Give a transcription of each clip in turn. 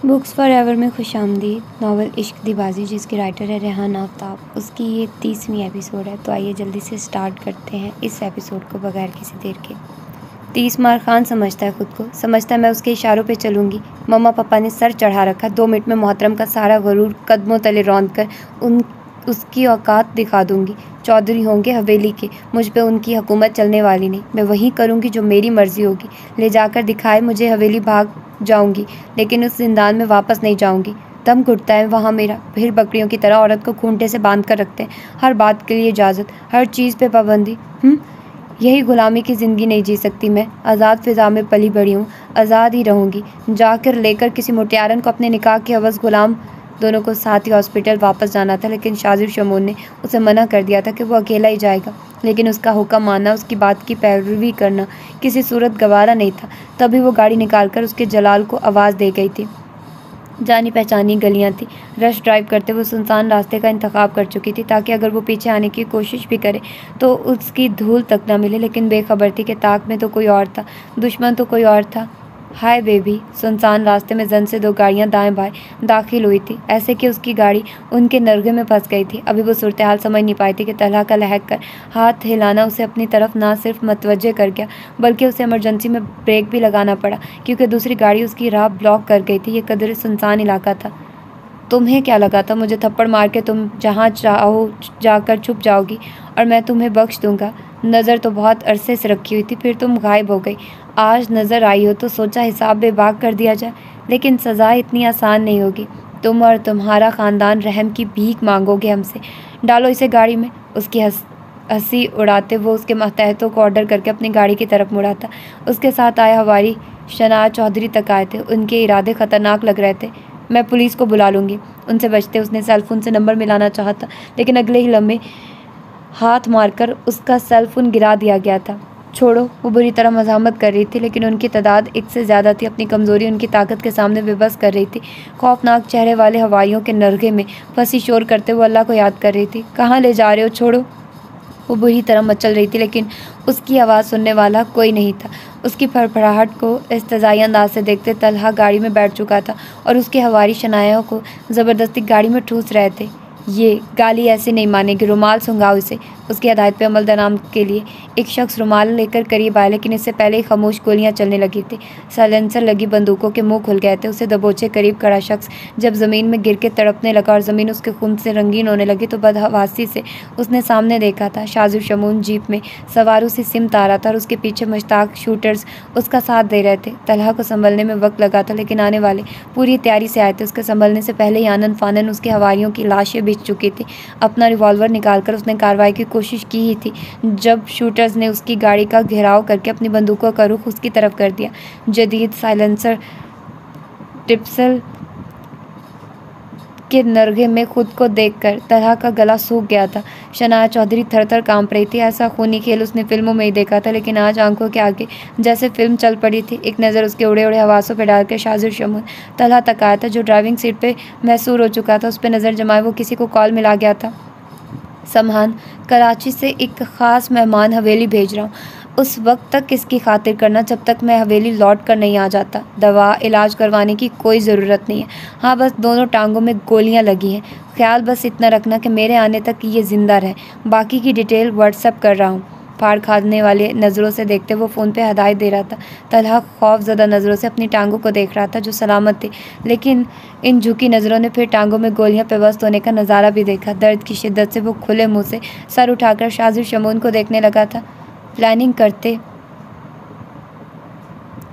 Books for ever में खुशामदीद। Novel इश्क दी बाजी जिसकी राइटर है रेहान आफ्ताब, उसकी ये 30वीं एपिसोड है। तो आइए जल्दी से स्टार्ट करते हैं इस एपिसोड को बगैर किसी देर के। 30 मार खान समझता है खुद को, समझता है मैं उसके इशारों पे चलूँगी। मम्मा पापा ने सर चढ़ा रखा, 2 मिनट में मोहतरम का सारा गरूर कदमों तले रौंद कर उसकी औकात दिखा दूंगी। चौधरी होंगे हवेली के, मुझ पे उनकी हुकूमत चलने वाली नहीं। मैं वही करूंगी जो मेरी मर्जी होगी। ले जाकर दिखाए मुझे हवेली, भाग जाऊंगी लेकिन उस जिंदान में वापस नहीं जाऊंगी। दम घुटता है वहाँ मेरा। फिर बकरियों की तरह औरत को खूंटे से बांध कर रखते हैं, हर बात के लिए इजाज़त, हर चीज़ पे पाबंदी। यही गुलामी की ज़िंदगी नहीं जी सकती मैं। आज़ाद फ़िज़ा में पली बड़ी हूँ, आज़ाद ही रहूँगी। जाकर लेकर किसी मुटियारन को अपने निकाह के हवस गुलाम। दोनों को साथ ही हॉस्पिटल वापस जाना था, लेकिन शाजिर शमून ने उसे मना कर दिया था कि वो अकेला ही जाएगा। लेकिन उसका हुक्म मानना, उसकी बात की पैरवी करना किसी सूरत गवारा नहीं था। तभी वो गाड़ी निकालकर उसके जलाल को आवाज़ दे गई थी। जानी पहचानी गलियां थी। रश ड्राइव करते हुए सुनसान रास्ते का इंतखाब कर चुकी थी, ताकि अगर वो पीछे आने की कोशिश भी करे तो उसकी धूल तक ना मिले। लेकिन बेखबर थी कि ताक में तो कोई और था, दुश्मन तो कोई और था। Hi baby. सुनसान रास्ते में जन से 2 गाड़ियां दाएं बाएं दाखिल हुई थी, ऐसे कि उसकी गाड़ी उनके नरगे में फंस गई थी। अभी वो सूरत हाल समझ नहीं पाई थी कि तलहा का लहक कर हाथ हिलाना उसे अपनी तरफ ना सिर्फ मतवज्जे कर गया, बल्कि उसे इमरजेंसी में ब्रेक भी लगाना पड़ा, क्योंकि दूसरी गाड़ी उसकी राह ब्लॉक कर गई थी। ये कदर सुनसान इलाका था। तुम्हें क्या लगा था मुझे थप्पड़ मार के तुम जहाँ चाहो जाकर छुप जाओगी और मैं तुम्हें बख्श दूंगा? नज़र तो बहुत अरसे से रखी हुई थी, फिर तुम गायब हो गई। आज नज़र आई हो तो सोचा हिसाब बेबाक कर दिया जाए, लेकिन सज़ा इतनी आसान नहीं होगी। तुम और तुम्हारा ख़ानदान रहम की भीख मांगोगे हमसे। डालो इसे गाड़ी में। उसकी हंसी उड़ाते वो उसके मातहतों को ऑर्डर करके अपनी गाड़ी की तरफ मुड़ा था। उसके साथ आया हवारी शनाज चौधरी तक आए थे। उनके इरादे ख़तरनाक लग रहे थे। मैं पुलिस को बुला लूँगी। उनसे बचते उसने सेलफोन से नंबर मिलाना चाहा था, लेकिन अगले ही लम्हे हाथ मारकर उसका सेलफोन गिरा दिया गया था। छोड़ो। वो बुरी तरह मज़ाहमत कर रही थी, लेकिन उनकी तादाद 1 से ज़्यादा थी। अपनी कमज़ोरी उनकी ताकत के सामने बेबस कर रही थी। खौफनाक चेहरे वाले हवाइयों के नरगे में फंसी शोर करते हुए अल्लाह को याद कर रही थी। कहाँ ले जा रहे हो? छोड़ो। वो बुरी तरह मचल रही थी, लेकिन उसकी आवाज़ सुनने वाला कोई नहीं था। उसकी फड़फड़ाहट को इस्तज़ाई अंदाज से देखते तलहा गाड़ी में बैठ चुका था और उसके हवारी शनायों को ज़बरदस्ती गाड़ी में ठूस रहे थे। ये गाली ऐसे नहीं मानेगी, रुमाल सुंघाओ इसे। उसकी हदायत पे अमल दराम के लिए एक शख्स रुमाल लेकर करीब आया, लेकिन इससे पहले ही खामोश गोलियां चलने लगी थी। साइलेंसर लगी बंदूकों के मुंह खुल गए थे। उसे दबोचे करीब खड़ा शख्स जब ज़मीन में गिर के तड़पने लगा और ज़मीन उसके खून से रंगीन होने लगी, तो बदहवासी से उसने सामने देखा था शाजिर शमून जीप में सवार उसे सिमत आ रहा था और उसके पीछे मुश्ताक शूटर्स उसका साथ दे रहे थे। तलहा को संभलने में वक्त लगा था, लेकिन आने वाले पूरी तैयारी से आए थे। उसके संभलने से पहले ही आनन फानन उसके हवारियों की लाशें बिछ चुकी थी। अपना रिवॉल्वर निकालकर उसने कार्रवाई की कोशिश की ही थी जब शूटर्स ने उसकी गाड़ी का घेराव करके अपनी बंदूकों का रुख उसकी तरफ कर दिया। जदीद साइलेंसर टिप्सल के नरगे में खुद को देखकर तलहा का गला सूख गया था। शनाया चौधरी थर-थर कांप रही थी। ऐसा खूनी खेल उसने फिल्मों में ही देखा था, लेकिन आज आंखों के आगे जैसे फिल्म चल पड़ी थी। एक नज़र उसके उड़े उड़े हवासों पर डालकर शाजिर शमून तलहा तक आया था, जो ड्राइविंग सीट पे मैसूर हो चुका था। उस पर नज़र जमाए वो किसी को कॉल मिला गया था। समहान, कराची से एक ख़ास मेहमान हवेली भेज रहा हूँ। उस वक्त तक इसकी खातिर करना जब तक मैं हवेली लौट कर नहीं आ जाता। दवा इलाज करवाने की कोई ज़रूरत नहीं है। हाँ, बस दोनों टांगों में गोलियां लगी हैं। ख्याल बस इतना रखना कि मेरे आने तक ये ज़िंदा रहे। बाकी की डिटेल व्हाट्सएप कर रहा हूँ। फाड़ खाने वाले नज़रों से देखते वो फ़ोन पे हदायत दे रहा था। तलहा खौफज़दा नज़रों से अपनी टांगों को देख रहा था, जो सलामत थी, लेकिन इन झुकी नज़रों ने फिर टांगों में गोलियां पेवस्त होने का नज़ारा भी देखा। दर्द की शिद्दत से वो खुले मुँह से सर उठाकर शाजिर शमून को देखने लगा था। प्लानिंग करते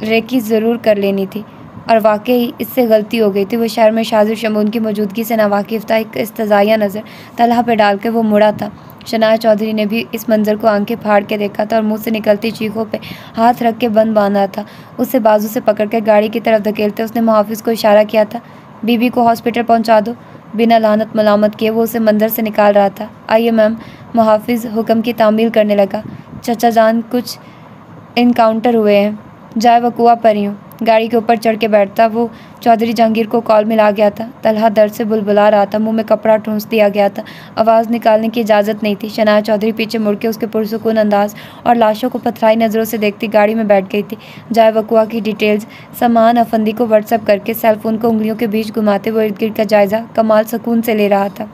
रेकी ज़रूर कर लेनी थी, और वाकई इससे गलती हो गई थी। वो शहर में शाजिर शमून की मौजूदगी से नावाकिफ़ था। एक इस्तज़ाइया नज़र तलहा पर डाल के वो मुड़ा था। शनाया चौधरी ने भी इस मंज़र को आंखें फाड़ के देखा था और मुंह से निकलती चीखों पे हाथ रख के बंद बांधा था। उसे बाजू से पकड़ कर गाड़ी की तरफ धकेलते उसने मुहाफ़िज़ को इशारा किया था, बीबी को हॉस्पिटल पहुँचा दो। बिना लानत मलामत किए वो उसे मंदिर से निकाल रहा था। आइए मैम। मुहाफ़िज़ हुक्म की तामील करने लगा। चचा जान, कुछ इनकाउंटर हुए हैं, जाए वकुआ परी हूँ। गाड़ी के ऊपर चढ़ के बैठता। वो चौधरी जहांगीर को कॉल मिला गया था। तलहा दर्द से बुलबुला रहा था, मुंह में कपड़ा ठूंस दिया गया था, आवाज़ निकालने की इजाज़त नहीं थी। शनाया चौधरी पीछे मुड़ के उसके पुरसुकून अंदाज और लाशों को पथराई नज़रों से देखती गाड़ी में बैठ गई थी। जाए वकुआ की डिटेल्स समान अफंदी को व्हाट्सएप करके सेलफोन को उंगलियों के बीच घुमाते वो इर्द गिर्द का जायज़ा कमाल सुकून से ले रहा था।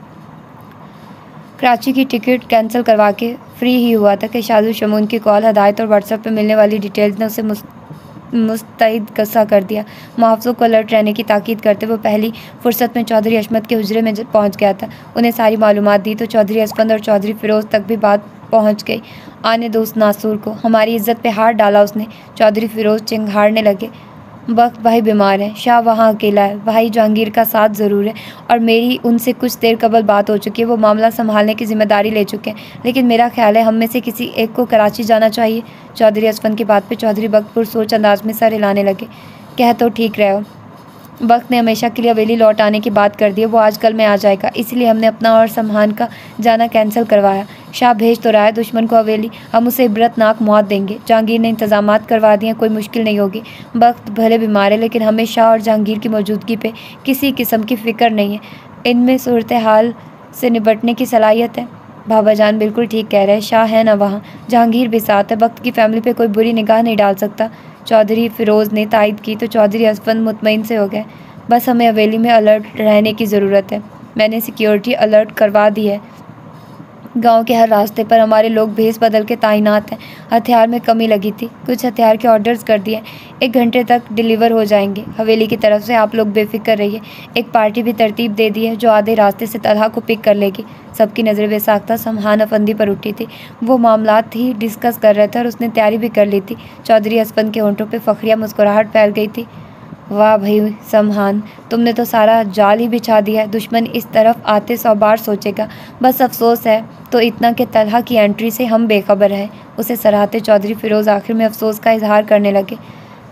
कराची की टिकट कैंसिल करवा के फ्री ही हुआ था कि शाजू शमून की कॉल, हदायत और व्हाट्सएप पे मिलने वाली डिटेल्स ने उसे मुस्तैद कसा कर दिया। मुहाफ़िज़ों को अलर्ट रहने की ताकीद करते वो पहली फुर्सत में चौधरी अशमत के हुजरे में पहुंच गया था। उन्हें सारी मालूमात दी तो चौधरी असफंद और चौधरी फ़िरोज़ तक भी बात पहुंच गई। आने दो उस नासूर को, हमारी इज्जत पे हाथ डाला उसने। चौधरी फ़िरोज़ चिंघाड़ने लगे। बख्त भाई बीमार है, शाह वहाँ अकेला है, भाई जहांगीर का साथ ज़रूर है और मेरी उनसे कुछ देर कबल बात हो चुकी है। वो मामला संभालने की जिम्मेदारी ले चुके हैं, लेकिन मेरा ख्याल है हम में से किसी एक को कराची जाना चाहिए। चौधरी असफंद की बात पे चौधरी बख्त सोच अंदाज में सर हिलाने लगे। कह तो ठीक रहे हो, बख्त ने हमेशा के लिए हवेली लौट आने की बात कर दी है। वो आजकल में आ जाएगा, इसलिए हमने अपना और सम्मान का जाना कैंसिल करवाया। शाह भेज तो रहा है दुश्मन को हवेली, हम उसे इबरतनाक मौत देंगे। जहांगीर ने इंतजामात करवा दिए, कोई मुश्किल नहीं होगी। बख्त भले बीमार है, लेकिन हमें शाह और जहांगीर की मौजूदगी पे किसी किस्म की फ़िक्र नहीं है। इनमें सूरत हाल से निपटने की सलाहियत है। बाबा जान बिल्कुल ठीक कह रहे हैं, शाह है ना वहाँ, जहांगीर भी साथ है, बख्त की फैमिली पे कोई बुरी निगाह नहीं डाल सकता। चौधरी फ़िरोज़ ने तायद की तो चौधरी असफंद मुतमईन से हो गए। बस हमें हवेली में अलर्ट रहने की ज़रूरत है। मैंने सिक्योरिटी अलर्ट करवा दी है। गांव के हर रास्ते पर हमारे लोग भेस बदल के तैनात हैं। हथियार में कमी लगी थी, कुछ हथियार के ऑर्डर्स कर दिए, 1 घंटे तक डिलीवर हो जाएंगे हवेली की तरफ से। आप लोग बेफिक्र रहिए। एक पार्टी भी तरतीब दे दी है जो आधे रास्ते से तलहा को पिक कर लेगी। सबकी नज़रें बेसाख्ता समहान अफंदी पर उठी थी। वो मामलात ही डिस्कस कर रहे थे और उसने तैयारी भी कर ली थी। चौधरी असफंद के होंठों पर फखरिया मुस्कुराहट फैल गई थी। वाह भाई समहान, तुमने तो सारा जाल ही बिछा दिया है। दुश्मन इस तरफ आते 100 बार सोचेगा। बस अफसोस है तो इतना कि तलहा की एंट्री से हम बेखबर हैं। उसे सराहते चौधरी फ़िरोज़ आखिर में अफसोस का इजहार करने लगे।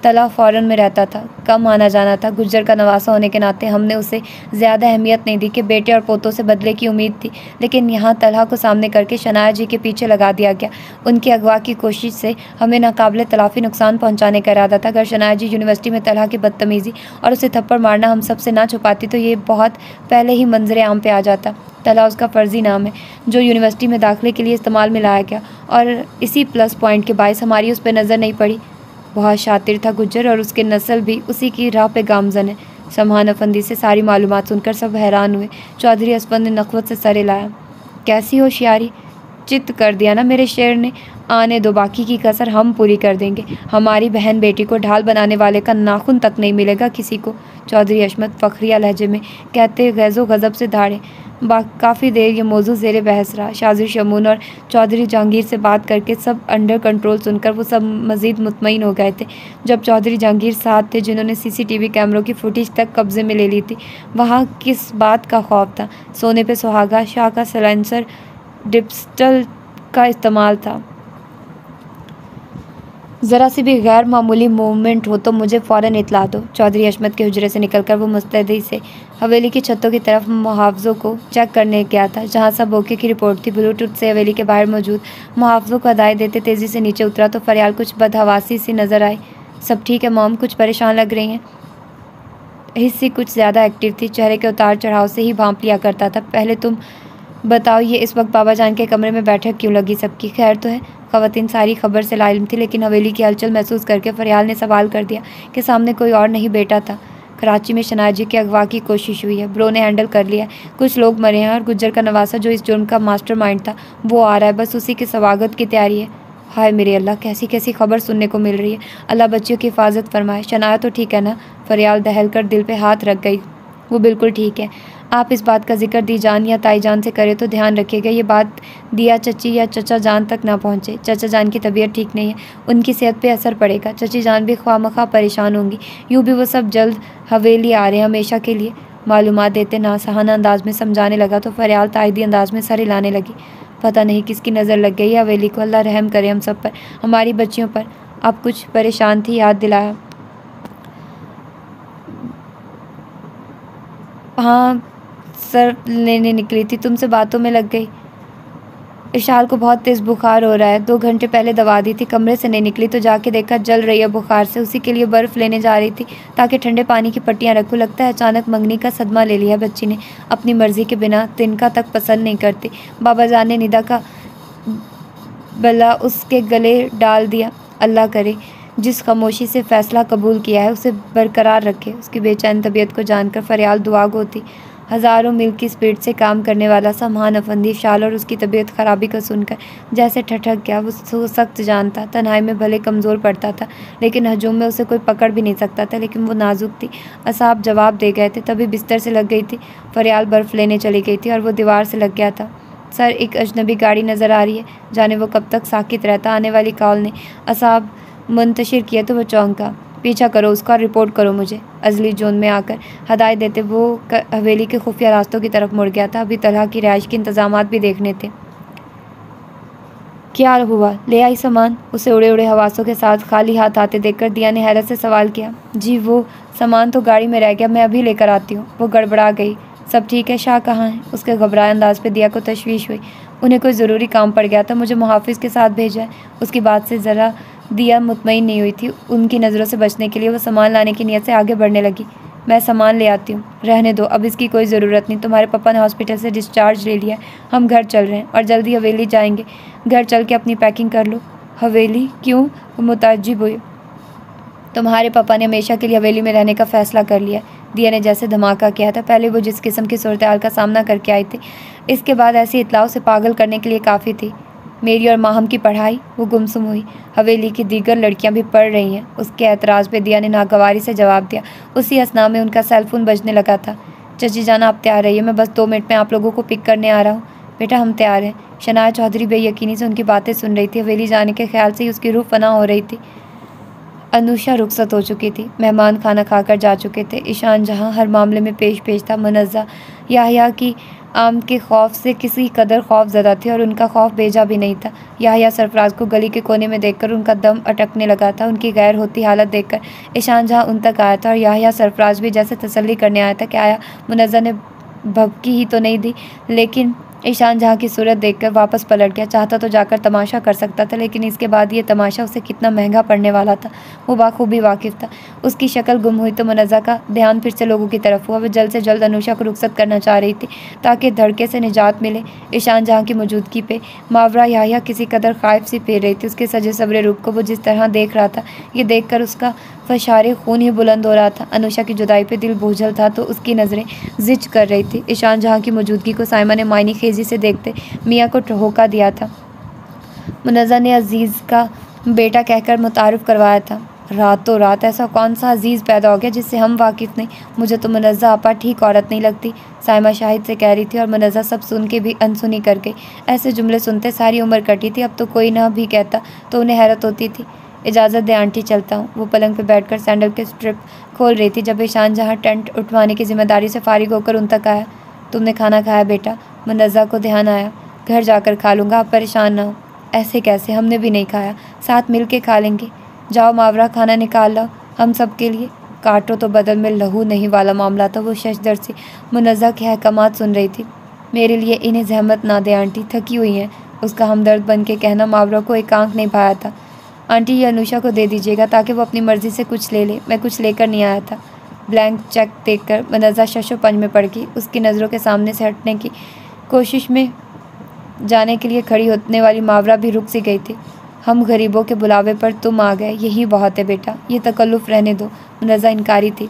तलहा फ़ौरन में रहता था, कम आना जाना था। गुज्जर का नवासा होने के नाते हमने उसे ज़्यादा अहमियत नहीं दी कि बेटे और पोतों से बदले की उम्मीद थी, लेकिन यहाँ तलहा को सामने करके शनाया जी के पीछे लगा दिया गया। उनकी अगवा की कोशिश से हमें नाकाबिले तलाफ़ी नुकसान पहुँचाने का इरादा था। अगर शनाया जी यूनिवर्सिटी में तलहा की बदतमीज़ी और उसे थप्पड़ मारना हम सबसे ना छुपाती तो ये बहुत पहले ही मंजर आम पे आ जाता। तलहा उसका फ़र्ज़ी नाम है जो यूनिवर्सिटी में दाखिले के लिए इस्तेमाल में लाया गया, और इसी प्लस पॉइंट के बायस हमारी उस पर नज़र नहीं पड़ी। बहुत शातिर था गुज्जर, और उसके नस्ल भी उसी की राह पे गामजन है। समहान अफंदी से सारी मालूमात सुनकर सब हैरान हुए। चौधरी असफंद ने नखवत से सर हिलाया। कैसी होशियारी, चित्त कर दिया ना मेरे शेर ने। आने दो, बाकी की कसर हम पूरी कर देंगे। हमारी बहन बेटी को ढाल बनाने वाले का नाखून तक नहीं मिलेगा किसी को। चौधरी अशमत फ़खरिया लहजे में कहते गैज़ो गज़ब से धाड़े। काफ़ी देर ये मौजू ज़ेरे बहस रहा। शाजू शमून और चौधरी जहांगीर से बात करके सब अंडर कंट्रोल सुनकर वो सब मज़ीद मुतमईन हो गए थे। जब चौधरी जहांगीर साथ थे जिन्होंने CCTV कैमरों की फुटेज तक कब्ज़े में ले ली थी, वहाँ किस बात का खौफ था? सोने पे सुहागा, शाह का सलेंसर डिप्स्टल का इस्तेमाल था। ज़रा सी भी गैर मामूली मूवमेंट हो तो मुझे फ़ौरन इतला दो। चौधरी अशमत के हुजरे से निकलकर वो मुस्तैदी से हवेली की छतों की तरफ मुहाफ़िज़ों को चेक करने गया था, जहाँ सब ओके की रिपोर्ट थी। ब्लूटूथ से हवेली के बाहर मौजूद मुहाफ़िज़ों को हदायत देते तेज़ी से नीचे उतरा तो फरियाल कुछ बदहवासी सी नज़र आई। सब ठीक है मॉम, कुछ परेशान लग रही हैं। हिस्सी कुछ ज़्यादा एक्टिव थी, चेहरे के उतार चढ़ाव से ही भांप लिया करता था। पहले तुम बताओ, ये इस वक्त बाबा जान के कमरे में बैठक क्यों लगी? सबकी खैर तो है? ख़वातीन सारी खबर से लाइल्म थी, लेकिन हवेली की हलचल महसूस करके फरियाल ने सवाल कर दिया कि सामने कोई और नहीं बेटा था। कराची में शनाया जी के अगवा की कोशिश हुई है, ब्रो ने हैंडल कर लिया। कुछ लोग मरे हैं और गुज्जर का नवासा जो इस जुर्म का मास्टरमाइंड था वो आ रहा है। बस उसी के स्वागत की तैयारी है। हाय मेरे अल्लाह, कैसी कैसी खबर सुनने को मिल रही है। अल्लाह बच्चियों की हिफाजत फरमाए। शनाया तो ठीक है ना? फरियाल दहल कर दिल पे हाथ रख गई। वो बिल्कुल ठीक है। आप इस बात का जिक्र दी जान या ताई जान से करें तो ध्यान रखिएगा ये बात दिया चची या चचा जान तक ना पहुँचे। चचा जान की तबीयत ठीक नहीं है, उनकी सेहत पे असर पड़ेगा। चची जान भी ख्वामखा परेशान होंगी। यूँ भी वो सब जल्द हवेली आ रहे हैं हमेशा के लिए। मालूमात देते नासहाना अंदाज में समझाने लगा तो फरियाल तायदी अंदाज में सर हिलाने लगी। पता नहीं किसकी नज़र लग गई हवेली को। अल्लाह रहम करे हम सब पर, हमारी बच्चियों पर। अब कुछ परेशान थी, याद दिलाया। हाँ सर लेने निकली थी, तुमसे बातों में लग गई। इशाल को बहुत तेज़ बुखार हो रहा है, 2 घंटे पहले दवा दी थी, कमरे से नहीं निकली तो जाके देखा जल रही है बुखार से। उसी के लिए बर्फ़ लेने जा रही थी ताकि ठंडे पानी की पट्टियाँ रखूँ। लगता है अचानक मंगनी का सदमा ले लिया बच्ची ने, अपनी मर्ज़ी के बिना तिनका तक पसंद नहीं करती। बाबा जान ने निदा का बला उसके गले डाल दिया। अल्लाह करे जिस खामोशी से फ़ैसला कबूल किया है उसे बरकरार रखे। उसकी बेचैन तबीयत को जानकर फरियाल दुआ गो थी। हज़ारों मील की स्पीड से काम करने वाला सा महान अफंदी इशाल और उसकी तबीयत ख़राबी को सुनकर जैसे ठठक गया। वो सख्त जान था, तन्हाई में भले कमज़ोर पड़ता था लेकिन हजूम में उसे कोई पकड़ भी नहीं सकता था। लेकिन वो नाजुक थी। असाब जवाब दे गए थे तभी बिस्तर से लग गई थी। फरियाल बर्फ़ लेने चली गई थी और वो दीवार से लग गया था। सर, एक अजनबी गाड़ी नज़र आ रही है। जाने वो कब तक साकित रहता। आने वाली कॉल ने असाब मुंतशिर किया तो वह चौंका। पीछा करो उसका, रिपोर्ट करो मुझे। अजली जोन में आकर हदायत देते वो हवेली के खुफिया रास्तों की तरफ मुड़ गया था। अभी तलहा की रिहाइश के इंतजामात भी देखने थे। क्या हुआ, ले आई सामान? उसे उड़े उड़े हवासों के साथ खाली हाथ आते देखकर दिया ने हैरत से सवाल किया। जी, वो सामान तो गाड़ी में रह गया, मैं अभी लेकर आती हूँ। वो गड़बड़ा गई। सब ठीक है? शाह कहाँ है? उसके घबराए अंदाज पे दिया को तशवीश हुई। उन्हें कोई ज़रूरी काम पड़ गया था, मुझे मुहाफिज के साथ भेजा है। उसकी बात से ज़रा दिया मुतमईन नहीं हुई थी। उनकी नज़रों से बचने के लिए वो सामान लाने की नीयत से आगे बढ़ने लगी। मैं सामान ले आती हूँ। रहने दो, अब इसकी कोई ज़रूरत नहीं। तुम्हारे पापा ने हॉस्पिटल से डिस्चार्ज ले लिया है। हम घर चल रहे हैं और जल्दी हवेली जाएंगे। घर चल के अपनी पैकिंग कर लो। हवेली? क्यों? वो मुताज्जिब हुई। तुम्हारे पापा ने हमेशा के लिए हवेली में रहने का फ़ैसला कर लिया। दिया ने जैसे धमाका किया था। पहले वो जिस किस्म की सूरत हाल का सामना करके आई थी, इसके बाद ऐसी इतलाओं से पागल करने के लिए काफ़ी थी। मेरी और माहम की पढ़ाई? वो गुमसुम हुई। हवेली की दीगर लड़कियां भी पढ़ रही हैं। उसके एतराज़ पे दिया ने नागवारी से जवाब दिया। उसी असना में उनका सेलफोन बजने लगा था। चची जाना, आप तैयार रहिए, मैं बस 2 मिनट में आप लोगों को पिक करने आ रहा हूँ। बेटा, हम तैयार हैं। शनाया चौधरी बेयकीनी से उनकी बातें सुन रही थी। हवेली जाने के ख्याल से ही उसकी रूह फना हो रही थी। अनुषा रुखसत हो चुकी थी। मेहमान खाना खाकर जा चुके थे। ईशान जहाँ हर मामले में पेश था, मुनज़्ज़ा याहिया की आम के खौफ से किसी कदर खौफ ज़दा थी और उनका खौफ बेजा भी नहीं था। याहिया सरफराज को गली के कोने में देखकर उनका दम अटकने लगा था। उनकी गैर होती हालत देखकर ईशान जहाँ उन तक आया था और याहिया सरफराज भी जैसे तसल्ली करने आया था कि आया मुनज़्ज़ा ने भबकी ही तो नहीं दी। लेकिन ईशान जहाँ की सूरत देखकर वापस पलट गया। चाहता तो जाकर तमाशा कर सकता था, लेकिन इसके बाद ये तमाशा उसे कितना महंगा पड़ने वाला था वो बाखूबी वाकिफ़ था। उसकी शक्ल गुम हुई तो मुनज़्ज़ा का ध्यान फिर से लोगों की तरफ हुआ। वह जल्द से जल्द अनुषा को रुखसत करना चाह रही थी ताकि धड़के से निजात मिले। ईशान जहाँ की मौजूदगी पे मावरा याहिया किसी कदर खाइफ सी फेर रही थी। उसके सजे सवरे रूप को वो जिस तरह देख रहा था, ये देख कर उसका फशारे खून ही बुलंद हो रहा था। अनुषा की जुदाई पे दिल बोझल था तो उसकी नज़रें जिच कर रही थी। ईशान जहाँ की मौजूदगी को साइमा ने मायनी खेजी से देखते मियाँ को ठहोका दिया था। मुनज़्ज़ा ने अजीज़ का बेटा कहकर मुतारुफ़ करवाया था। रातों रात ऐसा कौन सा अजीज़ पैदा हो गया जिससे हम वाकिफ़ नहीं? मुझे तो मुनज़्ज़ा आपा ठीक औरत नहीं लगती, साइमा शाहिद से कह रही थी और मुनज़्ज़ा सब सुन के भी अनसुनी कर गई। ऐसे जुमले सुनते सारी उम्र कटी थी। अब तो कोई ना भी कहता तो उन्हें हैरत होती थी। इजाज़त दे आंटी, चलता हूँ। वो पलंग पर बैठकर सैंडल के स्ट्रिप खोल रही थी जब ईशान जहाँ टेंट उठवाने की जिम्मेदारी से फारिग होकर उन तक आया। तुमने खाना खाया बेटा? मुनज़्ज़ा को ध्यान आया। घर जाकर खा लूँगा, आप परेशान ना हो। ऐसे कैसे? हमने भी नहीं खाया, साथ मिल के खा लेंगे। जाओ मावरा, खाना निकाल लाओ हम सब के लिए। काटो तो बदल में लहू नहीं वाला मामला था। वो शशदर से मुनज़्ज़ा के अहकामात सुन रही थी। मेरे लिए इन्हें जहमत ना दे आंटी, थकी हुई हैं। उसका हमदर्द बन के कहना मावरा को एक आंख नहीं पाया था। आंटी, ये अनुषा को दे दीजिएगा ताकि वो अपनी मर्ज़ी से कुछ ले ले। मैं कुछ लेकर नहीं आया था। ब्लैंक चेक देखकर मुनज़्ज़ा शशो पंज में पड़ गई। उसकी नज़रों के सामने से हटने की कोशिश में जाने के लिए खड़ी होने वाली मावरा भी रुक सी गई थी। हम गरीबों के बुलावे पर तुम आ गए, यही बहुत है बेटा, ये तकल्लुफ़ रहने दो। मुनज़्ज़ा इनकारी थी।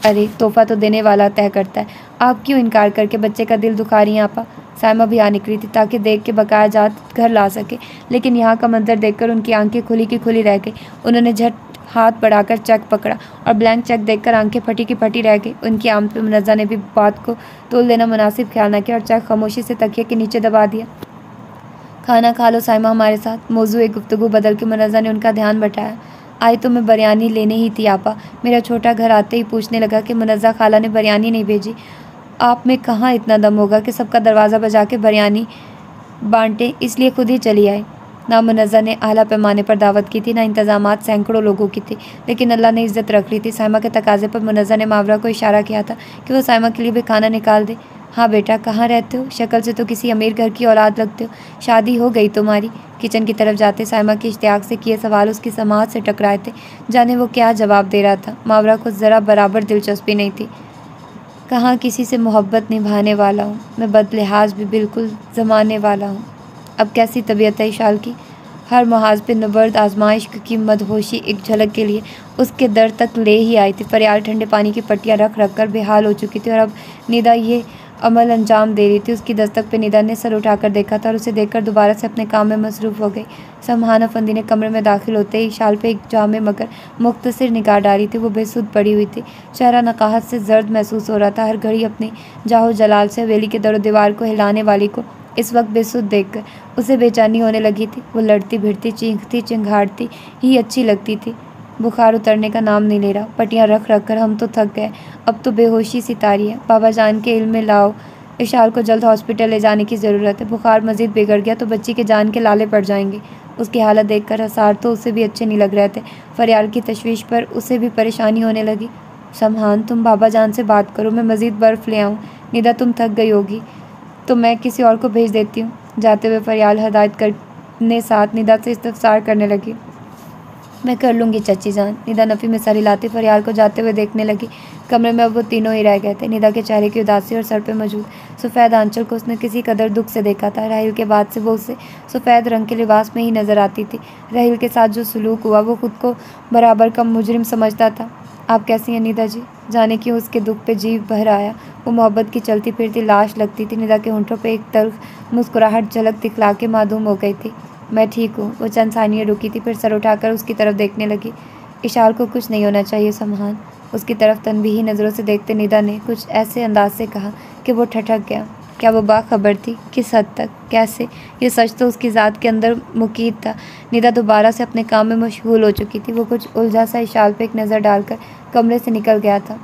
अरे, तोहफ़ा तो देने वाला तय करता है, आप क्यों इनकार करके बच्चे का दिल दुखा रही हैं आपा? साइमा भी आ निकली थी ताकि देख के बकाया जात घर ला सके, लेकिन यहाँ का मंजर देखकर उनकी आंखें खुली की खुली रह गई। उन्होंने झट हाथ बढ़ाकर चेक पकड़ा और ब्लैंक चेक देखकर आंखें फटी की फटी रह गई। उनकी आमद पे मुनज़्ज़ा ने भी बात को तोल देना मुनासिब ख्याल न किया और चेक खामोशी से तकिए के नीचे दबा दिया। खाना खा लो साइमा हमारे साथ। मौजू एक गुफ्तगू बदल के मुनज़्ज़ा ने उनका ध्यान बटाया। आई तो मैं बिरयानी लेने ही थी आपा। मेरा छोटा घर आते ही पूछने लगा कि मुनज़्ज़ा खाला ने बिरयानी नहीं भेजी। आप में कहाँ इतना दम होगा कि सबका दरवाज़ा बजा के बिरयानी बांटें, इसलिए खुद ही चली आई। ना मुनज़्ज़ा ने आला पैमाने पर दावत की थी, ना इंतज़ामात सैकड़ों लोगों की थी, लेकिन अल्लाह ने इज़्ज़त रख ली थी। साइमा के तकाज़े पर मुनज़्ज़ा ने मावरा को इशारा किया था कि वो साइमा के लिए भी खाना निकाल दे। हाँ बेटा, कहाँ रहते हो? शक्ल से तो किसी अमीर घर की औलाद लगते हो। शादी हो गई तुम्हारी? किचन की तरफ जाते साइमा के इश्तियाक से किए सवाल उसकी समाज से टकराए थे। जाने वो क्या जवाब दे रहा था। मावरा को ज़रा बराबर दिलचस्पी नहीं थी। कहाँ किसी से मोहब्बत निभाने वाला हूँ मैं, बदलिहाज भी बिल्कुल ज़माने वाला हूँ। अब कैसी तबीयत है इशाल की? हर मुहाज पे नबर्द आजमाइश की मदहोशी एक झलक के लिए उसके दर तक ले ही आई थी। फरियाल ठंडे पानी की पट्टियाँ रख रख कर बेहाल हो चुकी थी और अब निदा ये अमल अंजाम दे रही थी। उसकी दस्तक पे निदा ने सर उठाकर देखा था और उसे देखकर दोबारा से अपने काम में मसरूफ़ हो गई। समहान अफंदी ने कमरे में दाखिल होते ही इशाल पे एक जामे मगर मुख्तसर निगाह डाली थी। वो बेसुध पड़ी हुई थी, चेहरा नकाहत से जर्द महसूस हो रहा था। हर घड़ी अपनी जाहो जलाल से हवेली के दरो दीवार को हिलाने वाली को इस वक्त बेसुध देखकर उसे बेचैनी होने लगी थी। वो लड़ती भिड़ती, चीखती चिंघाड़ती ही अच्छी लगती थी। बुखार उतरने का नाम नहीं ले रहा। पट्टियाँ रख रख कर हम तो थक गए, अब तो बेहोशी सी तारी है। बाबा जान के इल्म में लाओ, इशाल को जल्द हॉस्पिटल ले जाने की ज़रूरत है। बुखार मज़ीद बिगड़ गया तो बच्ची के जान के लाले पड़ जाएंगे। उसकी हालत देखकर हसार तो उसे भी अच्छे नहीं लग रहे थे। फरियाल की तशवीश पर उसे भी परेशानी होने लगी। समहान, तुम बाबा जान से बात करो, मैं मज़ीद बर्फ़ ले आऊँ। निदा, तुम थक गई होगी तो मैं किसी और को भेज देती हूँ। जाते हुए फरियाल हदायत करने साथ निदा से इस्तफसार करने लगी। मैं कर लूँगी चची जान। निदा नफ़ी में सर हिलाती फरियाल को जाते हुए देखने लगी। कमरे में अब वो तीनों ही रह गए थे। निदा के चेहरे की उदासी और सर पे मौजूद सफ़ेद आंचल को उसने किसी कदर दुख से देखा था। राहिल के बाद से वो उसे सफ़ेद रंग के लिबास में ही नज़र आती थी। राहिल के साथ जो सलूक हुआ वो खुद को बराबर कम मुजरिम समझता था। आप कैसी हैं निदा जी? जाने क्यों उसके दुख पे जी भर आया। वो मोहब्बत की चलती फिरती लाश लगती थी। निदा के होंठों पे एक तल्ख मुस्कुराहट झलक दिखला के मासूम हो गई थी। मैं ठीक हूँ। वो चंद सानियाँ रुकी थी, फिर सर उठाकर उसकी तरफ देखने लगी। इशाल को कुछ नहीं होना चाहिए समहान। उसकी तरफ तनबीही नज़रों से देखते निदा ने कुछ ऐसे अंदाज से कहा कि वो ठठक गया। क्या वो बाखबर थी? किस हद तक? कैसे? ये सच तो उसकी ज़ात के अंदर मुकीद था। निदा दोबारा से अपने काम में मशगूल हो चुकी थी। वो कुछ उलझा सा इशाल पे एक नज़र डालकर कमरे से निकल गया था।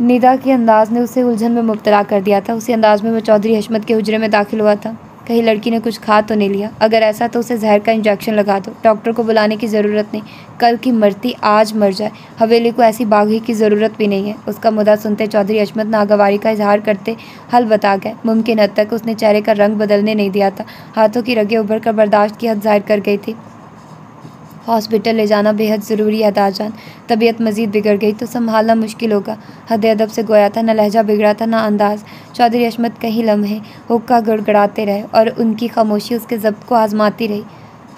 निदा के अंदाज ने उसे उलझन में मुब्तला कर दिया था। उसी अंदाज में वो चौधरी हशमत के हुजरे में दाखिल हुआ था। कहीं लड़की ने कुछ खा तो नहीं लिया? अगर ऐसा तो उसे जहर का इंजेक्शन लगा दो। डॉक्टर को बुलाने की ज़रूरत नहीं। कल की मरती आज मर जाए। हवेली को ऐसी बागी की ज़रूरत भी नहीं है। उसका मुद्दा सुनते चौधरी हशमत नागवारी का इजहार करते हल बता गए। मुमकिन हद तक उसने चेहरे का रंग बदलने नहीं दिया था। हाथों की रगें उभर कर बर्दाश्त की हद जाहिर कर गई थी। हॉस्पिटल ले जाना बेहद ज़रूरी है दाजान। तबीयत मज़ीद बिगड़ गई तो संभालना मुश्किल होगा। हद अदब से गोया था, न लहजा बिगड़ा था, ना अंदाज। चौधरी हशमत कई लम्हे हुक्का गड़गड़ाते रहे और उनकी खामोशी उसके ज़ब्त को आजमाती रही।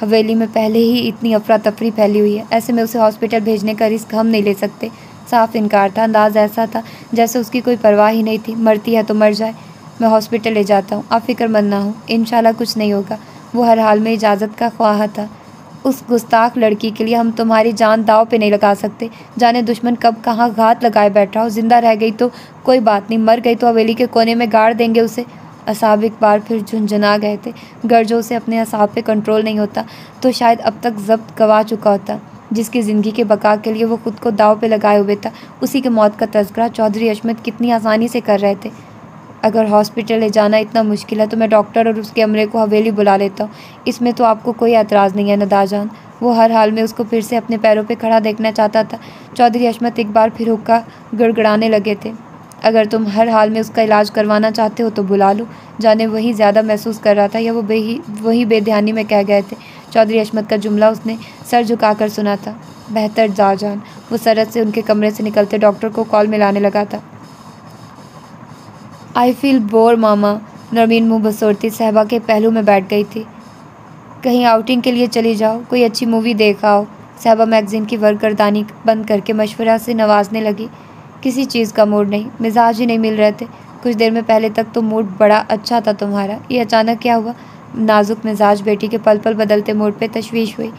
हवेली में पहले ही इतनी अफरा तफरी फैली हुई है, ऐसे में उसे हॉस्पिटल भेजने का रिस्क हम नहीं ले सकते। साफ इनकार था। अंदाज ऐसा था जैसे उसकी कोई परवाह ही नहीं थी। मरती है तो मर जाए। मैं हॉस्पिटल ले जाता हूँ, आप फिक्रमंद ना हो। इंशाल्लाह कुछ नहीं होगा। वो हर हाल में इजाज़त का ख्वाह था। उस गुस्ताख लड़की के लिए हम तुम्हारी जान दाव पे नहीं लगा सकते। जाने दुश्मन कब कहाँ घात लगाए बैठा हो। जिंदा रह गई तो कोई बात नहीं, मर गई तो हवेली के कोने में गाड़ देंगे उसे। असाब एक बार फिर झुंझुना गए थे। गर्जों से अपने असाब पे कंट्रोल नहीं होता तो शायद अब तक जब्त गवा चुका होता। जिसकी ज़िंदगी के बका के लिए वो खुद को दाव पे लगाए हुए था, उसी के मौत का तज़किरा चौधरी हशमत कितनी आसानी से कर रहे थे। अगर हॉस्पिटल ले जाना इतना मुश्किल है तो मैं डॉक्टर और उसके अमले को हवेली बुला लेता हूँ। इसमें तो आपको कोई एतराज़ नहीं है नदाजान। वो हर हाल में उसको फिर से अपने पैरों पे खड़ा देखना चाहता था। चौधरी हशमत एक बार फिर हुक्का गड़गड़ाने लगे थे। अगर तुम हर हाल में उसका इलाज करवाना चाहते हो तो बुला लो। जाने वही ज़्यादा महसूस कर रहा था या वो वही बेध्यानी में कह गए थे। चौधरी हशमत का जुमला उसने सर झुकाकर सुना था। बेहतर दाजान। वो सरद से उनके कमरे से निकलते डॉक्टर को कॉल मिलाने लगा था। आई फील बोर मामा। नरमीन मुँह बसोरती सहबा के पहलू में बैठ गई थी। कहीं आउटिंग के लिए चली जाओ, कोई अच्छी मूवी देख आओ। सहबा मैगज़ीन की वर्करदानी बंद करके मशवरा से नवाजने लगी। किसी चीज़ का मूड नहीं, मिजाज ही नहीं मिल रहे थे। कुछ देर में पहले तक तो मूड बड़ा अच्छा था तुम्हारा, ये अचानक क्या हुआ? नाजुक मिजाज बेटी के पल पल बदलते मूड पे तशवीश हुई।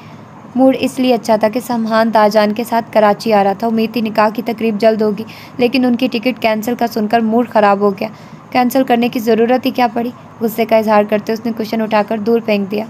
मूड इसलिए अच्छा था कि समहान दाजान के साथ कराची आ रहा था। उम्मीद थी निकाह की तकरीब जल्द होगी, लेकिन उनकी टिकट कैंसिल का सुनकर मूड ख़राब हो गया। कैंसिल करने की ज़रूरत ही क्या पड़ी? गुस्से का इजहार करते उसने कुशन उठाकर दूर फेंक दिया।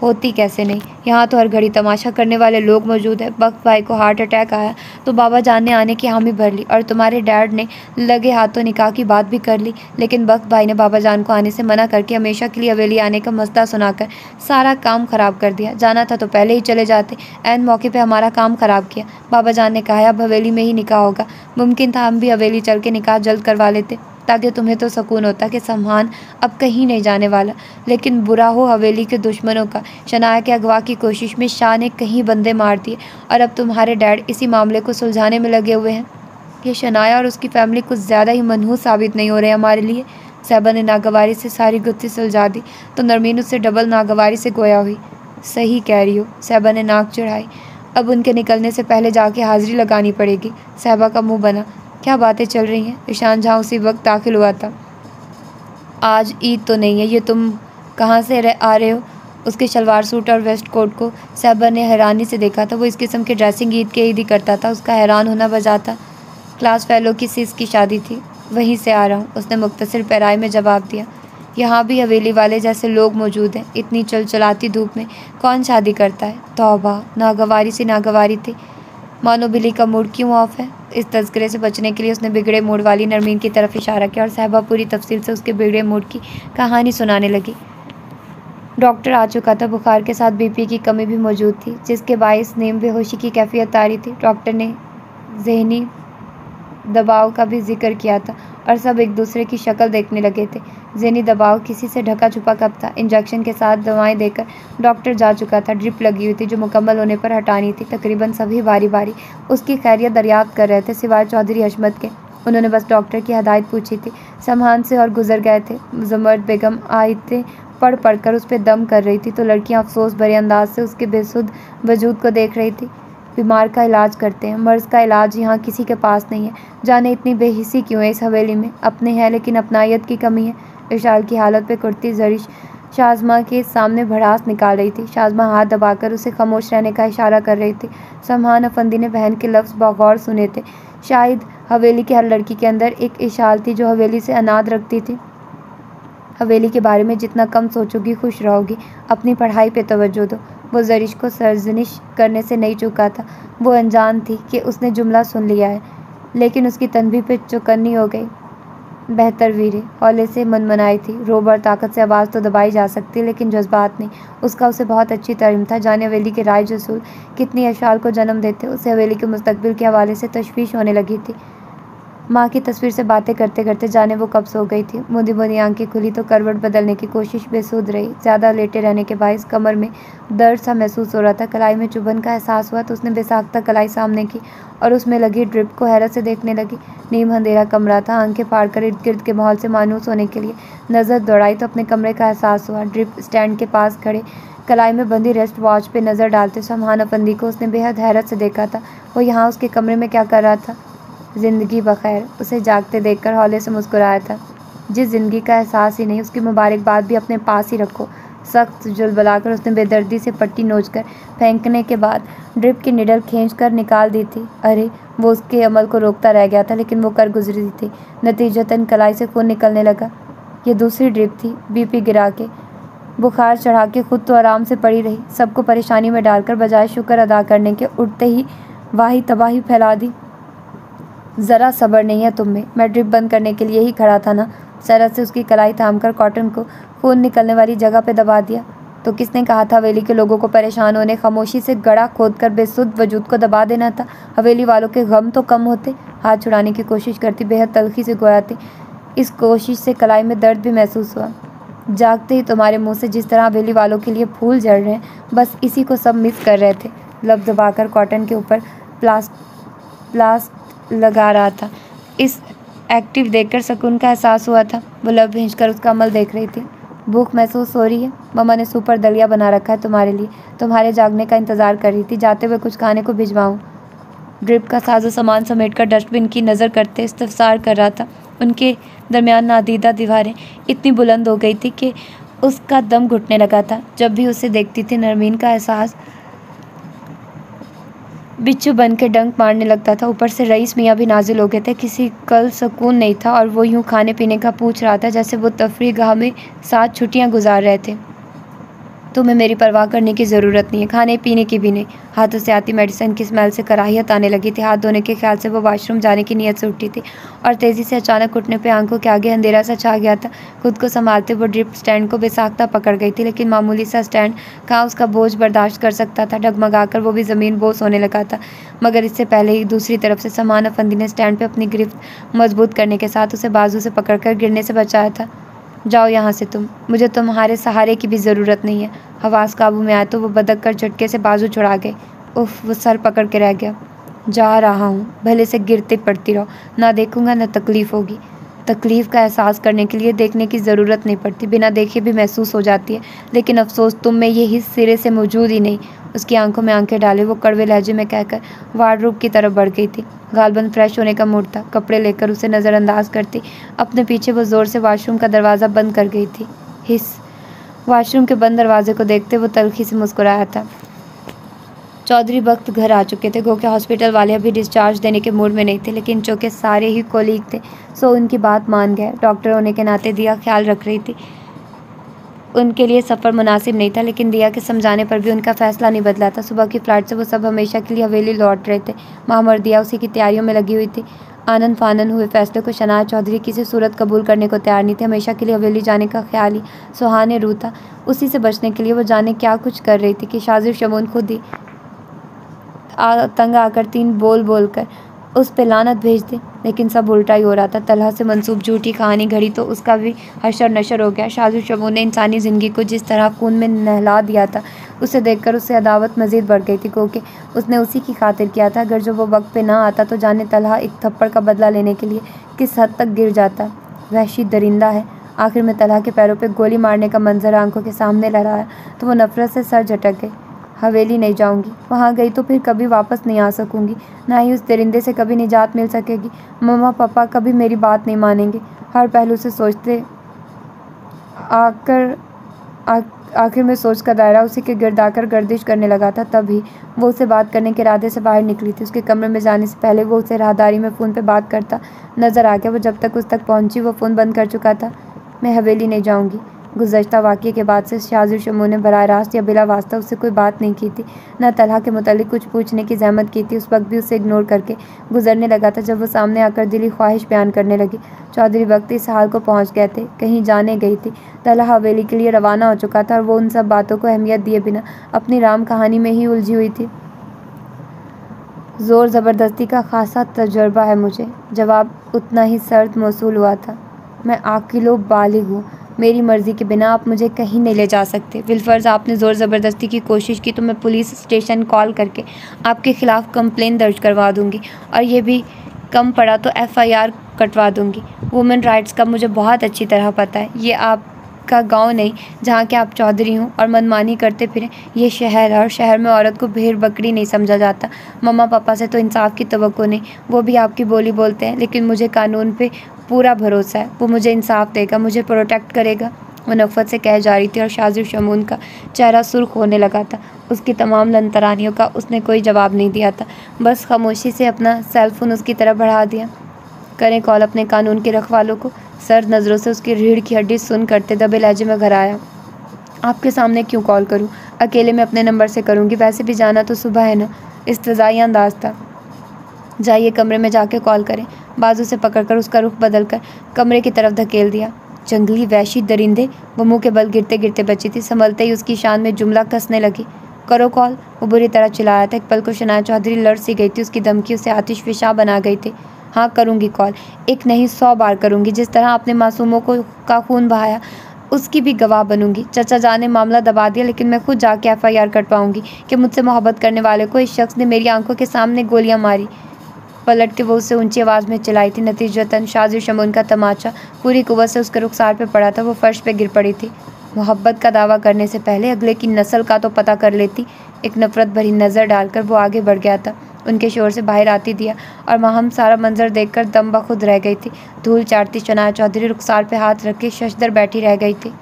होती कैसे नहीं, यहाँ तो हर घड़ी तमाशा करने वाले लोग मौजूद है। बख्त भाई को हार्ट अटैक आया तो बाबा जान ने आने की हामी भर ली और तुम्हारे डैड ने लगे हाथों निकाह की बात भी कर ली, लेकिन बख्त भाई ने बाबा जान को आने से मना करके हमेशा के लिए हवेली आने का मसला सुनाकर सारा काम ख़राब कर दिया। जाना था तो पहले ही चले जाते, ऐन मौके पर हमारा काम ख़राब किया। बाबा जान ने कहा अब हवेली में ही निकाह होगा। मुमकिन था हम भी हवेली चल के निकाह जल्द करवा लेते, ताकि तुम्हें तो सुकून होता कि सम्मान अब कहीं नहीं जाने वाला। लेकिन बुरा हो हवेली के दुश्मनों का। शनाया के अगवा की कोशिश में शाह ने कहीं बंदे मार दिए और अब तुम्हारे डैड इसी मामले को सुलझाने में लगे हुए हैं। ये शनाया और उसकी फैमिली कुछ ज़्यादा ही मनहूस साबित नहीं हो रहे हमारे लिए। साहिबा ने नागवारी से सारी गुत्थी सुलझा दी तो नरमीन उससे डबल नागवारी से गोया हुई। सही कह रही हो, साहिबा ने नाक चढ़ाई। अब उनके निकलने से पहले जाके हाजिरी लगानी पड़ेगी। साहिबा का मुंह बना। क्या बातें चल रही हैं? ईशान जहाँ उसी वक्त दाखिल हुआ था। आज ईद तो नहीं है, ये तुम कहाँ से आ रहे हो? उसके शलवार सूट और वेस्ट कोट को साहिबा ने हैरानी से देखा था। वो इस किस्म की ड्रेसिंग ईद के ईद ही करता था। उसका हैरान होना वजह था। क्लास फेलो की सिस की शादी थी, वहीं से आ रहा हूँ, उसने मुख्तसर पैराई में जवाब दिया। यहाँ भी हवेली वाले जैसे लोग मौजूद हैं। इतनी चलचलाती धूप में कौन शादी करता है? तौबा, नागवारी से नागवारी थी। मानो बिल्ली का मूड क्यों ऑफ है? इस तस्करे से बचने के लिए उसने बिगड़े मूड वाली नरमीन की तरफ इशारा किया और साहिबा पूरी तफसील से उसके बिगड़े मूड की कहानी सुनाने लगी। डॉक्टर आ चुका था। बुखार के साथ बीपी की कमी भी मौजूद थी, जिसके बायस नीम बेहोशी की कैफियत तारी थी। डॉक्टर ने जहनी दबाव का भी जिक्र किया था और सब एक दूसरे की शक्ल देखने लगे थे। ज़हनी दबाव किसी से ढका छुपा कब था। इंजेक्शन के साथ दवाएं देकर डॉक्टर जा चुका था। ड्रिप लगी हुई थी जो मुकम्मल होने पर हटानी थी। तकरीबन सभी बारी बारी उसकी खैरियत दरियाफ्त कर रहे थे सिवाय चौधरी हशमत के। उन्होंने बस डॉक्टर की हदायत पूछी थी। सम्मान से और गुजर गए थे। मुजम्मत बेगम आयतें पढ़ कर उस पर दम कर रही थी तो लड़कियां अफसोस भरे अंदाज से उसके बेसुध वजूद को देख रही थी। बीमार का इलाज करते हैं, मर्ज़ का इलाज यहाँ किसी के पास नहीं है। जाने इतनी बेहिसी क्यों है इस हवेली में? अपने हैं लेकिन अपनायत की कमी है। इरशाल की हालत पे कुर्ती जरिश शाज़मा के सामने भड़ास निकाल रही थी। शाज़मा हाथ दबाकर उसे खामोश रहने का इशारा कर रही थी। सम्मान अफंदी ने बहन के लफ्ज़ बगौर सुने थे। शायद हवेली की हर लड़की के अंदर एक इशाल थी जो हवेली से अनाद रखती थी। हवेली के बारे में जितना कम सोचोगी खुश रहोगी। अपनी पढ़ाई पे तवज्जो दो। वो जरिश को सरजनिश करने से नहीं चुका था। वो अनजान थी कि उसने जुमला सुन लिया है, लेकिन उसकी तनबीह पे चौकन्नी हो गई। बेहतर वीरे हौले से मनमनाई थी। रोब और ताकत से आवाज़ तो दबाई जा सकती, लेकिन जज्बात नहीं। उसका उसे बहुत अच्छी तालीम था। जाने हवेली के राय जसूल कितनी अशाल को जन्म देते। उसे हवेली के मुस्तकबिल के हवाले से तशवीश होने लगी थी। माँ की तस्वीर से बातें करते करते जाने वो कब सो गई थी। मुंदी मुंदी आंखें खुली तो करवट बदलने की कोशिश बेसुध रही। ज़्यादा लेटे रहने के बायस कमर में दर्द सा महसूस हो रहा था। कलाई में चुभन का एहसास हुआ तो उसने बेसाख्ता कलाई सामने की और उसमें लगी ड्रिप को हैरत से देखने लगी। नीम अंधेरा कमरा था। आंखें फाड़ कर इर्द गिर्द के माहौल से मानूस होने के लिए नज़र दौड़ाई तो अपने कमरे का एहसास हुआ। ड्रिप स्टैंड के पास खड़े कलाई में बंधी रेस्ट वॉच पे नज़र डालते सम्मान अफंदी को उसने बेहद हैरत से देखा था। वो यहाँ उसके कमरे में क्या कर रहा था? ज़िंदगी बखैर, उसे जागते देखकर हौले से मुस्कुराया था। जिस ज़िंदगी का एहसास ही नहीं, उसकी मुबारकबाद भी अपने पास ही रखो। सख्त जुल्बलाकर उसने बेदर्दी से पट्टी नोचकर फेंकने के बाद ड्रिप की निडल खींचकर निकाल दी थी। अरे, वो उसके अमल को रोकता रह गया था, लेकिन वो कर गुजरी थी। नतीजतन कलाई से खून निकलने लगा। ये दूसरी ड्रिप थी। बीपी गिरा के बुखार चढ़ा के खुद तो आराम से पड़ी रही। सबको परेशानी में डालकर बजाय शुक्र अदा करने के उठते ही वाही तबाही फैला दी। ज़रा सब्र नहीं है तुम में। मैं ड्रिप बंद करने के लिए ही खड़ा था ना। सरहद से उसकी कलाई थामकर कॉटन को खून निकलने वाली जगह पे दबा दिया। तो किसने कहा था हवेली के लोगों को परेशान होने? खामोशी से गड़ा खोदकर बेसुध वजूद को दबा देना था। हवेली वालों के गम तो कम होते। हाथ छुड़ाने की कोशिश करती बेहद तल्खी से गोया थी। इस कोशिश से कलाई में दर्द भी महसूस हुआ। जागते ही तुम्हारे मुँह से जिस तरह हवेली वालों के लिए फूल झड़ रहे हैं, बस इसी को सब मिस कर रहे थे। लब दबाकर कॉटन के ऊपर प्लास्ट लगा रहा था। इस एक्टिव देखकर सुकून का एहसास हुआ था। वो लब खींचकर उसका अमल देख रही थी। भूख महसूस हो रही है? मम्मा ने सूप पर दलिया बना रखा है तुम्हारे लिए। तुम्हारे जागने का इंतज़ार कर रही थी। जाते हुए कुछ खाने को भिजवाऊँ? ड्रिप का साजो सामान समेटकर डस्टबिन की नज़र करते इस्तफसार कर रहा था। उनके दरमियान नादीदा दीवारें इतनी बुलंद हो गई थी कि उसका दम घुटने लगा था। जब भी उसे देखती थी नरमीन का एहसास बिच्छू बन के डंक मारने लगता था। ऊपर से रईस मियाँ भी नाजिल हो गए थे। किसी कल सुकून नहीं था और वो यूँ खाने पीने का पूछ रहा था जैसे वो तफरीह गाह में 7 छुट्टियाँ गुजार रहे थे। तुम्हें मेरी परवाह करने की ज़रूरत नहीं है, खाने पीने की भी नहीं। हाथों से आती मेडिसिन की स्मेल से कराहियत आने लगी थी। हाथ धोने के ख्याल से वो वॉशरूम जाने की नीयत से उठी थी और तेज़ी से अचानक उठने पे आंखों के आगे अंधेरा सा छा गया था। खुद को संभालते वो ड्रिप स्टैंड को बेसाख्ता पकड़ गई थी, लेकिन मामूली सा स्टैंड कहाँ उसका बोझ बर्दाश्त कर सकता था। डगमगाकर वो भी ज़मीन बोस होने लगा था, मगर इससे पहले ही दूसरी तरफ से समान अफंदी ने स्टैंड पर अपनी गिरफ्त मजबूत करने के साथ उसे बाजू से पकड़कर गिरने से बचाया था। जाओ यहाँ से तुम, मुझे तुम्हारे सहारे की भी ज़रूरत नहीं है। हवास काबू में आया तो वो बदक कर झटके से बाजू छुड़ा गए। उफ, वो सर पकड़ के रह गया। जा रहा हूँ, भले से गिरते पड़ती रहो, ना देखूंगा ना तकलीफ़ होगी। तकलीफ़ का एहसास करने के लिए देखने की ज़रूरत नहीं पड़ती, बिना देखे भी महसूस हो जाती है, लेकिन अफसोस तुम में ये हिस्स सिरे से मौजूद ही नहीं। उसकी आंखों में आंखें डाले वो कड़वे लहजे में कहकर वार्डरोब की तरफ बढ़ गई थी। गालबंद फ्रेश होने का मूड था, कपड़े लेकर उसे नज़रअंदाज करती अपने पीछे वो ज़ोर से वॉशरूम का दरवाज़ा बंद कर गई थी। हिस्स वॉशरूम के बंद दरवाजे को देखते वो तल्खी से मुस्कुराया था। चौधरी बख्त घर आ चुके थे। गो के हॉस्पिटल वाले अभी डिस्चार्ज देने के मूड में नहीं थे, लेकिन चूँकि सारे ही कोलीग थे सो उनकी बात मान गए। डॉक्टर होने के नाते दिया ख्याल रख रही थी। उनके लिए सफ़र मुनासिब नहीं था, लेकिन दिया के समझाने पर भी उनका फ़ैसला नहीं बदला था। सुबह की फ़्लाइट से वो सब हमेशा के लिए हवेली लौट रहे थे। माम और दिया उसी की तैयारियों में लगी हुई थी। आनन फानन हुए फैसले को शनाज चौधरी किसी सूरत कबूल करने को तैयार नहीं थे। हमेशा के लिए हवेली जाने का ख्याल ही सुहाने रूह था। उसी से बचने के लिए वो जाने क्या कुछ कर रही थी कि शाजिर शमून खुद ही तंग आकर तीन बोल बोल कर उस पे लानत भेज दे, लेकिन सब उल्टा ही हो रहा था। तलहा से मंसूब झूठी कहानी घड़ी तो उसका भी हशर नशर हो गया। शाजिर शमून ने इंसानी ज़िंदगी को जिस तरह खून में नहला दिया था, उसे देखकर उससे अदावत मज़ीद बढ़ गई थी, क्योंकि उसने उसी की खातिर किया था। अगर जो वो वक्त पे ना आता तो जाने तलहा एक थप्पड़ का बदला लेने के लिए किस हद तक गिर जाता। वहशी दरिंदा है। आखिर में तलहा के पैरों पर गोली मारने का मंजर आंखों के सामने लहराया तो वो नफरत से सर झटक गई। हवेली नहीं जाऊंगी, वहाँ गई तो फिर कभी वापस नहीं आ सकूंगी, ना ही उस दरिंदे से कभी निजात मिल सकेगी। मम्मा पापा कभी मेरी बात नहीं मानेंगे। हर पहलू से सोचते आखिर में सोच का दायरा उसी के गिर्द आकर गर्दिश करने लगा था। तभी वो उसे बात करने के इरादे से बाहर निकली थी। उसके कमरे में जाने से पहले वो उसे राहदारी में फ़ोन पे बात करता नज़र आ गया। वो जब तक उस तक पहुंची वो फ़ोन बंद कर चुका था। मैं हवेली नहीं जाऊंगी। गुज़श्ता वाक़ये के बाद से शाजिर शमून ने बराह रास्त या बिला वास्ता उससे कोई बात नहीं की थी, न तलहा के मुतालिक कुछ पूछने की ज़हमत की थी। उस वक्त भी उसे इग्नोर करके गुजरने लगा था जब वो सामने आकर दिली ख्वाहिश बयान करने लगी। चौधरी वक्त इस हाल को पहुँच गए थे, कहीं जाने गई थी। तलहा हवेली के लिए रवाना हो चुका था और वो उन सब बातों को अहमियत दिए बिना अपनी राम कहानी में ही उलझी हुई थी। ज़ोर ज़बरदस्ती का खासा तजुर्बा है मुझे। जवाब उतना ही सर्द मौसूल हुआ था। मैं आकिलो बालिग हूँ, मेरी मर्ज़ी के बिना आप मुझे कहीं नहीं ले जा सकते। बिलफर्ज आपने ज़ोर ज़बरदस्ती की कोशिश की तो मैं पुलिस स्टेशन कॉल करके आपके ख़िलाफ़ कंप्लेन दर्ज करवा दूँगी, और ये भी कम पड़ा तो FIR कटवा दूँगी। वुमेन राइट्स का मुझे बहुत अच्छी तरह पता है। ये आपका गांव नहीं जहाँ के आप चौधरी हूँ और मनमानी करते फिरें। ये शहर है और शहर में औरत को भेड़ बकरी नहीं समझा जाता। मम्मा पापा से तो इंसाफ की तवक्को नहीं, वो भी आपकी बोली बोलते हैं, लेकिन मुझे कानून पे पूरा भरोसा है। वो मुझे इंसाफ देगा, मुझे प्रोटेक्ट करेगा। वो नफ़रत से कह जा रही थी और शाजिर शमून का चेहरा सुर्ख होने लगा था। उसकी तमाम लंतरानियों का उसने कोई जवाब नहीं दिया था, बस खामोशी से अपना सेलफोन उसकी तरफ बढ़ा दिया। करें कॉल अपने कानून के रखवालों को। सर्द नज़रों से उसकी रीढ़ की हड्डी सुन करते दबे लहजे में घर आया। आपके सामने क्यों कॉल करूं? अकेले में अपने नंबर से करूंगी, वैसे भी जाना तो सुबह है ना। इस्तज़ाई अंदाज था। जाइए कमरे में जाके कॉल करें। बाजू से पकड़कर उसका रुख बदलकर कमरे की तरफ धकेल दिया। जंगली वहशी दरिंदे, वो मुंह के बल गिरते गिरते बची थी। संभलते ही उसकी शान में जुमला कसने लगी। करो कॉल, वो बुरी तरह चिल्लाया था। एक पल को शनाया चौधरी लड़ सी गई थी। उसकी धमकी उसे आतिश फिशा बना गई थी। हाँ करूँगी कॉल, एक नहीं 100 बार करूँगी। जिस तरह आपने मासूमों का खून बहाया उसकी भी गवाह बनूंगी। चचा जान ने मामला दबा दिया, लेकिन मैं खुद जाके FIR कटवाऊंगी कि मुझसे मोहब्बत करने वाले को इस शख्स ने मेरी आंखों के सामने गोलियां मारी। पलट के वो उससे ऊंची आवाज़ में चिल्लाई थी। नतीजतन शाजिर शमून का तमाचा पूरी कुव्वत से उसके रुखसार पे पड़ा था। वो फर्श पे गिर पड़ी थी। मोहब्बत का दावा करने से पहले अगले की नस्ल का तो पता कर लेती। एक नफरत भरी नज़र डालकर वो आगे बढ़ गया था। उनके शोर से बाहर आती दिया और माहम सारा मंजर देखकर दम बखुद रह गई थी। धूल चाटती शनाया चौधरी रुखसार पे हाथ रख के शशदर बैठी रह गई थी।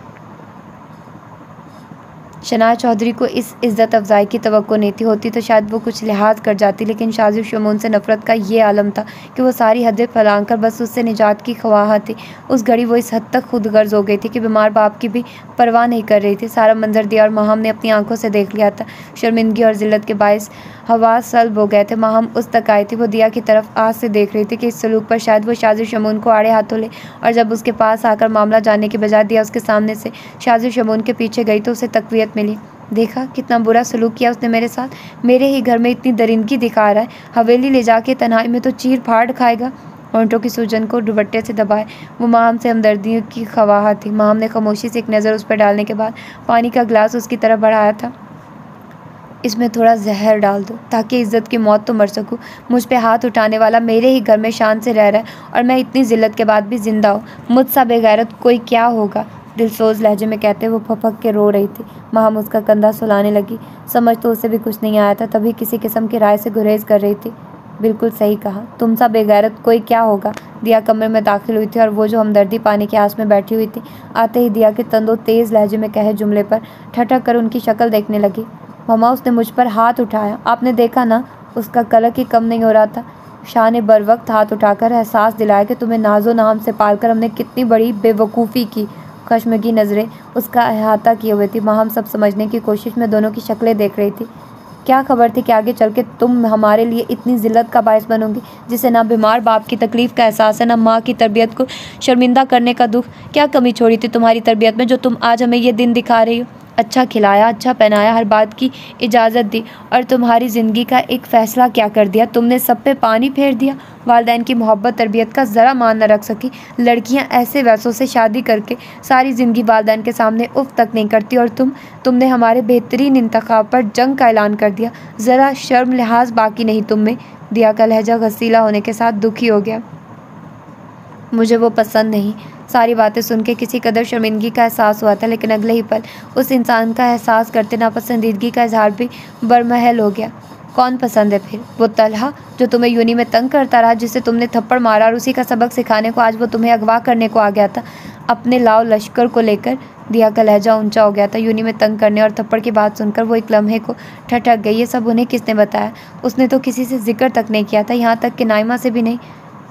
शनाज चौधरी को इस इज़्ज़त अफ़ज़ाई की तवक्को नहीं थी, होती तो शायद वो कुछ लिहाज कर जाती, लेकिन शाज़िब शमून से नफ़रत का ये आलम था कि वो सारी हदें फलांग कर बस उससे निजात की ख्वाह थी। उस घड़ी वो इस हद तक खुद गर्ज हो गई थी कि बीमार बाप की भी परवाह नहीं कर रही थी। सारा मंजर दिया और माहम ने अपनी आंखों से देख लिया था। शर्मिंदगी और ज़िल्लत के बायस हवा सल्ब हो गए थे। माहम उस तक आई थी, वो दिया की तरफ आज से देख रही थी कि इस सलूक पर शायद वो शाज़िब शमून को आड़े हाथों ले, और जब उसके पास आकर मामला जानने के बजाय दिया उसके सामने से शाज़िब शमून के पीछे गई तो उसे तक़वियत मिली। देखा कितना बुरा सलूक किया उसने मेरे साथ, मेरे ही घर में इतनी दरिंदगी दिखा रहा है, हवेली ले जाके तन्हाई में तो चीर फाड़ खाएगा। होंठों की सूजन को दुपट्टे से दबाए वो माहम से हमदर्दी की ख्वाह थी। माहम ने खामोशी से एक नज़र उस पर डालने के बाद पानी का गिलास उसकी तरफ बढ़ाया था। इसमें थोड़ा जहर डाल दो ताकि इज़्ज़त की मौत तो मर सकूं। मुझ पे हाथ उठाने वाला मेरे ही घर में शान से रह रहा है और मैं इतनी ज़िल्लत के बाद भी ज़िंदा हूँ। मुझसा बेगैरत कोई क्या होगा? दिलसोज लहजे में कहते वो फपक के रो रही थी। माहम उसका कंधा सुलाने लगी। समझ तो उसे भी कुछ नहीं आया था, तभी किसी किस्म की राय से गुरेज कर रही थी। बिल्कुल सही कहा, तुम सा बेगैरत कोई क्या होगा? दिया कमरे में दाखिल हुई थी और वो जो हमदर्दी पाने की आस में बैठी हुई थी, आते ही दिया के तंदो तेज़ लहजे में कहे जुमले पर ठठक कर उनकी शक्ल देखने लगी। ममा, उसने मुझ पर हाथ उठाया, आपने देखा ना? उसका कलक ही कम नहीं हो रहा था। शाह ने बर वक्त हाथ उठाकर एहसास दिलाया कि तुम्हें नाजो नाम से पालकर हमने कितनी बड़ी बेवकूफ़ी की। खश्म की नज़रें उसका अहाता किए हुए थी। माहम सब समझने की कोशिश में दोनों की शक्लें देख रही थी। क्या खबर थी कि आगे चल के तुम हमारे लिए इतनी ज़िल्लत का बायस बनोगी, जिसे ना बीमार बाप की तकलीफ़ का एहसास है, ना माँ की तरबियत को शर्मिंदा करने का दुख। क्या कमी छोड़ी थी तुम्हारी तरबियत में जो तुम आज हमें ये दिन दिखा रही हो? अच्छा खिलाया, अच्छा पहनाया, हर बात की इजाज़त दी, और तुम्हारी ज़िंदगी का एक फ़ैसला क्या कर दिया? तुमने सब पे पानी फेर दिया। वालिदैन की मोहब्बत तरबियत का ज़रा मान न रख सकी। लड़कियां ऐसे वैसों से शादी करके सारी ज़िंदगी वालिदैन के सामने उफ तक नहीं करती, और तुमने हमारे बेहतरीन इंतखाब पर जंग का ऐलान कर दिया। ज़रा शर्म लिहाज बाकी नहीं तुम में। दिया का लहजा घसीला होने के साथ दुखी हो गया। मुझे वो पसंद नहीं। सारी बातें सुन के किसी कदर शर्मिंदगी का एहसास हुआ था, लेकिन अगले ही पल उस इंसान का एहसास करते नापसंदीदगी का इजहार भी बरमहल हो गया। कौन पसंद है फिर? वो तलहा जो तुम्हें यूनी में तंग करता रहा, जिसे तुमने थप्पड़ मारा और उसी का सबक सिखाने को आज वो तुम्हें अगवा करने को आ गया था अपने लाव लश्कर को लेकर। दिया का लहजा ऊंचा हो गया था। यूनी में तंग करने और थप्पड़ की बात सुनकर वो एक लम्हे को ठठक गई। ये सब उन्हें किसने बताया? उसने तो किसी से जिक्र तक नहीं किया था, यहाँ तक कि नाइमा से भी नहीं।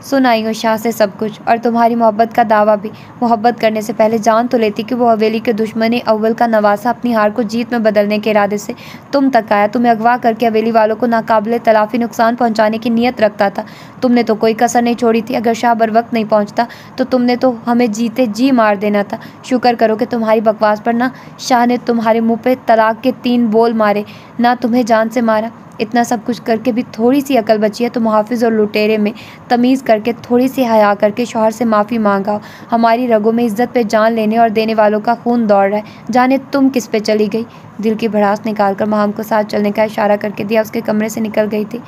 सुन आई हूँ शाह से सब कुछ, और तुम्हारी मोहब्बत का दावा भी। मोहब्बत करने से पहले जान तो लेती कि वो हवेली के दुश्मन अव्वल का नवासा अपनी हार को जीत में बदलने के इरादे से तुम तक आया। तुम्हें अगवा करके हवेली वालों को नाकाबिले तलाफी नुकसान पहुंचाने की नीयत रखता था। तुमने तो कोई कसर नहीं छोड़ी थी। अगर शाह बर वक्त नहीं पहुंचता तो तुमने तो हमें जीते जी मार देना था। शुक्र करो कि तुम्हारी बकवास पर ना शाह ने तुम्हारे मुँह पर तलाक के 3 बोल मारे, ना तुम्हें जान से मारा। इतना सब कुछ करके भी थोड़ी सी अकल बची है तो मुहाफिज और लुटेरे में तमीज़ करके थोड़ी सी हया करके शौहर से माफ़ी मांगा। हमारी रगों में इज़्ज़त पे जान लेने और देने वालों का खून दौड़ रहा है। जाने तुम किस पे चली गई? दिल की भड़ास निकाल कर माहम को साथ चलने का इशारा करके दिया उसके कमरे से निकल गई थी।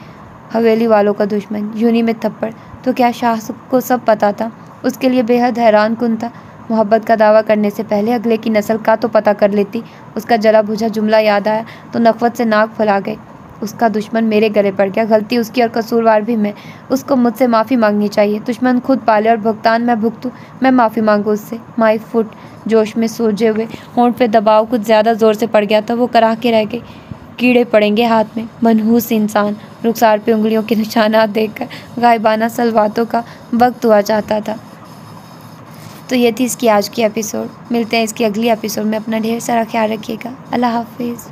हवेली वालों का दुश्मन, यूनी में थप्पड़, तो क्या शाह को सब पता था? उसके लिए बेहद हैरान कुन था। मोहब्बत का दावा करने से पहले अगले की नस्ल का तो पता कर लेती। उसका जला बुझा जुमला याद आया तो नफ़रत से नाक फुला गई। उसका दुश्मन मेरे गले पड़ गया, गलती उसकी और कसूरवार भी मैं। उसको मुझसे माफ़ी मांगनी चाहिए। दुश्मन खुद पाले और भुगतान मैं भुगतूँ। मैं माफ़ी मांगू उससे। माई फुट जोश में सूजे हुए होंठ पे दबाव कुछ ज़्यादा ज़ोर से पड़ गया था। वो कराह के रह गई। कीड़े पड़ेंगे हाथ में। मनहूस इंसान रुखसार पे उंगलियों के निशानात देखकर गायबाना सलवातों का वक्त हुआ चाहता था। तो ये थी इसकी आज की एपिसोड। मिलते हैं इसकी अगली एपिसोड में। अपना ढेर सारा ख्याल रखिएगा। अल्लाह हाफिज़।